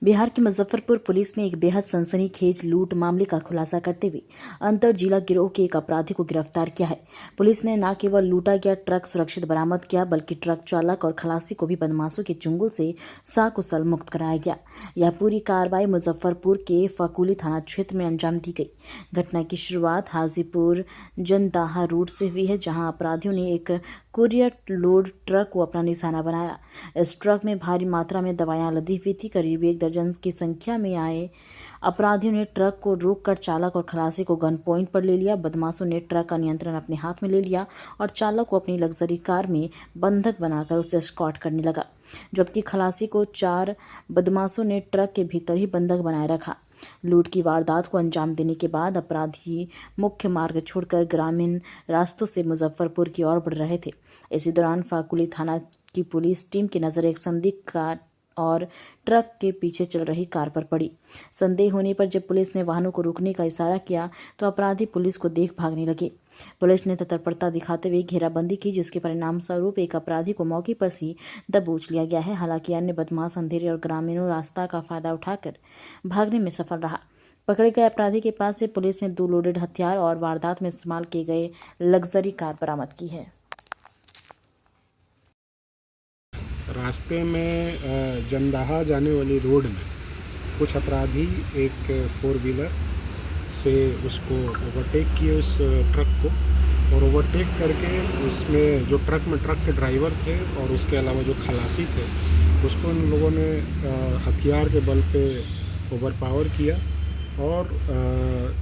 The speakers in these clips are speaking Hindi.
बिहार के मुजफ्फरपुर पुलिस ने एक बेहद सनसनीखेज लूट मामले का खुलासा करते हुए अंतर जिला गिरोह के एक अपराधी को गिरफ्तार किया है। पुलिस ने न केवल लूटा गया ट्रक सुरक्षित बरामद किया, बल्कि ट्रक चालक और खलासी को भी बदमाशों के चंगुल से सकुशल मुक्त कराया गया। यह पूरी कार्रवाई मुजफ्फरपुर के फकुली थाना क्षेत्र में अंजाम दी गई। घटना की शुरुआत हाजीपुर जनदाहा रोड से हुई है, जहां अपराधियों ने एक कुरियर लोड ट्रक को अपना निशाना बनाया। इस ट्रक में भारी मात्रा में दवाइयां लदी हुई थी। करीब 1 दर्जन की संख्या में आए अपराधियों ने ट्रक को रोककर चालक और खलासी को गन पॉइंट पर ले लिया। बदमाशों ने ट्रक का नियंत्रण अपने हाथ में ले लिया और चालक को अपनी लग्जरी कार में बंधक बनाकर उसे एस्कॉर्ट करने लगा, जबकि खलासी को 4 बदमाशों ने ट्रक के भीतर ही बंधक बनाए रखा। लूट की वारदात को अंजाम देने के बाद अपराधी मुख्य मार्ग छोड़कर ग्रामीण रास्तों से मुजफ्फरपुर की ओर बढ़ रहे थे। इसी दौरान फाकुली थाना की पुलिस टीम की नजर एक संदिग्ध कार और ट्रक के पीछे चल रही कार पर पड़ी। संदेह होने पर जब पुलिस ने वाहनों को रोकने का इशारा किया तो अपराधी पुलिस को देख भागने लगे। पुलिस ने तत्परता दिखाते हुए घेराबंदी की, जिसके परिणाम स्वरूप एक अपराधी को मौके पर ही दबोच लिया गया है। हालांकि अन्य बदमाश अंधेरे और ग्रामीणों रास्ता का फायदा उठाकर भागने में सफल रहा। पकड़े गए अपराधी के पास से पुलिस ने 2 लोडेड हथियार और वारदात में इस्तेमाल किए गए लग्जरी कार बरामद की है। रास्ते में जनदाहा जाने वाली रोड में कुछ अपराधी एक 4 व्हीलर से उसको ओवरटेक किए, उस ट्रक को, और ओवरटेक करके उसमें जो ट्रक के ड्राइवर थे और उसके अलावा जो खलासी थे, उसको उन लोगों ने हथियार के बल पे ओवरपावर किया और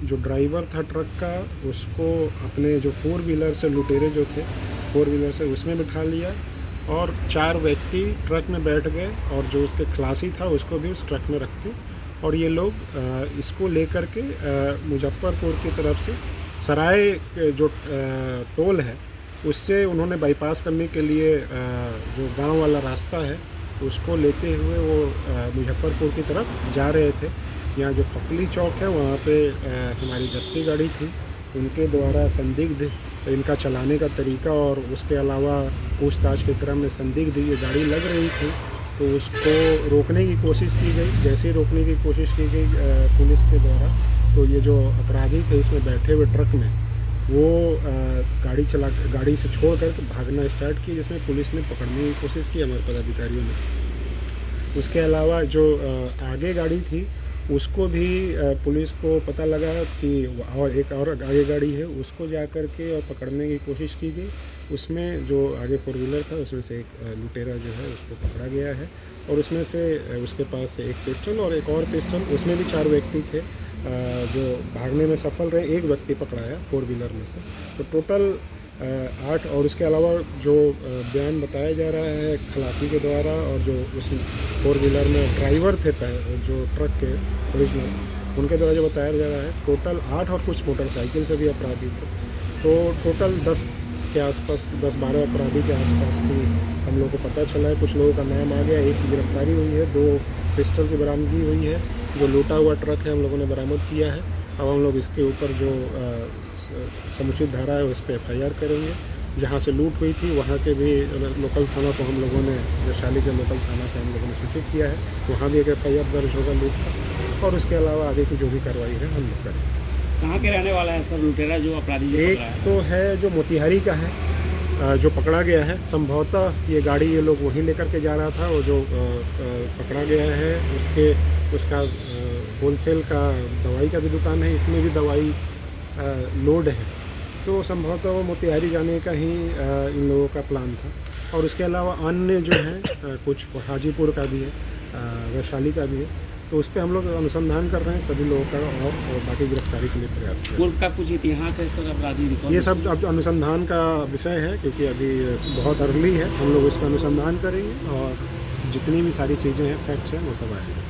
जो ड्राइवर था ट्रक का, उसको अपने जो 4 व्हीलर से लुटेरे जो थे 4 व्हीलर से उसमें बिठा लिया और 4 व्यक्ति ट्रक में बैठ गए और जो उसके खलासी था उसको भी उस ट्रक में रख के, और ये लोग इसको लेकर के मुजफ्फरपुर की तरफ से सराय जो टोल है उससे उन्होंने बाईपास करने के लिए जो गांव वाला रास्ता है उसको लेते हुए वो मुजफ्फरपुर की तरफ जा रहे थे। यहाँ जो फकली चौक है वहाँ पे हमारी गश्ती गाड़ी थी, उनके द्वारा संदिग्ध इनका चलाने का तरीका और उसके अलावा पूछताछ के क्रम में संदिग्ध ये गाड़ी लग रही थी तो उसको रोकने की कोशिश की गई। जैसे ही रोकने की कोशिश की गई पुलिस के द्वारा, तो ये जो अपराधी थे इसमें बैठे हुए ट्रक में वो गाड़ी से छोड़ कर भागना स्टार्ट की, जिसमें पुलिस ने पकड़ने की कोशिश की हमारे पदाधिकारियों ने। उसके अलावा जो आगे गाड़ी थी उसको भी पुलिस को पता लगा कि और एक और आगे गाड़ी है, उसको जा कर के और पकड़ने की कोशिश की गई। उसमें जो आगे 4 व्हीलर था उसमें से एक लुटेरा जो है उसको पकड़ा गया है और उसमें से उसके पास से एक पिस्टल और एक और पिस्टल, उसमें भी 4 व्यक्ति थे जो भागने में सफल रहे। एक व्यक्ति पकड़ाया 4 व्हीलर में से, तो टोटल 8। और उसके अलावा जो बयान बताया जा रहा है खलासी के द्वारा और जो उस 4 व्हीलर में ड्राइवर थे जो ट्रक के ओरिजिनल, उनके द्वारा जो बताया जा रहा है टोटल 8 और कुछ मोटरसाइकिल से भी अपराधी थे। तो टोटल 10 के आसपास, 10-12 अपराधी के आसपास की हम लोग को पता चला है। कुछ लोगों का नाम आ गया, एक की गिरफ्तारी हुई है, 2 पिस्टल की बरामदगी हुई है। जो लूटा हुआ ट्रक है हम लोगों ने बरामद किया है। अब हम लोग इसके ऊपर जो समुचित धारा है उस पर FIR करेंगे। जहाँ से लूट हुई थी वहाँ के भी लोकल थाना को हम लोगों ने, वैशाली के लोकल थाना से हम लोगों ने सूचित किया है, वहाँ भी एक FIR दर्ज होगा लूट का। और उसके अलावा आगे की जो भी कार्रवाई है हम लोग करेंगे। कहाँ के रहने वाला है सर लुटेरा जो अपराधी? एक तो है जो मोतिहारी का है जो पकड़ा गया है। संभवतः ये गाड़ी ये लोग वहीं लेकर के जा रहा था, और जो पकड़ा गया है उसका होलसेल का दवाई का भी दुकान है, इसमें भी दवाई लोड है। तो संभवतः वो मोतिहारी जाने का ही इन लोगों का प्लान था। और उसके अलावा अन्य जो है कुछ हाजीपुर का भी है, वैशाली का भी है, तो उस पर हम लोग अनुसंधान कर रहे हैं सभी लोगों का और बाकी गिरफ्तारी के लिए प्रयास कर रहे हैं। पूर्व का कुछ इतिहास है सर अपराधी? ये सब अब अनुसंधान का विषय है, क्योंकि अभी बहुत अर्ली है। हम लोग इसका अनुसंधान करेंगे और जितनी भी सारी चीज़ें हैं, फैक्ट्स हैं, वो सब आएंगे।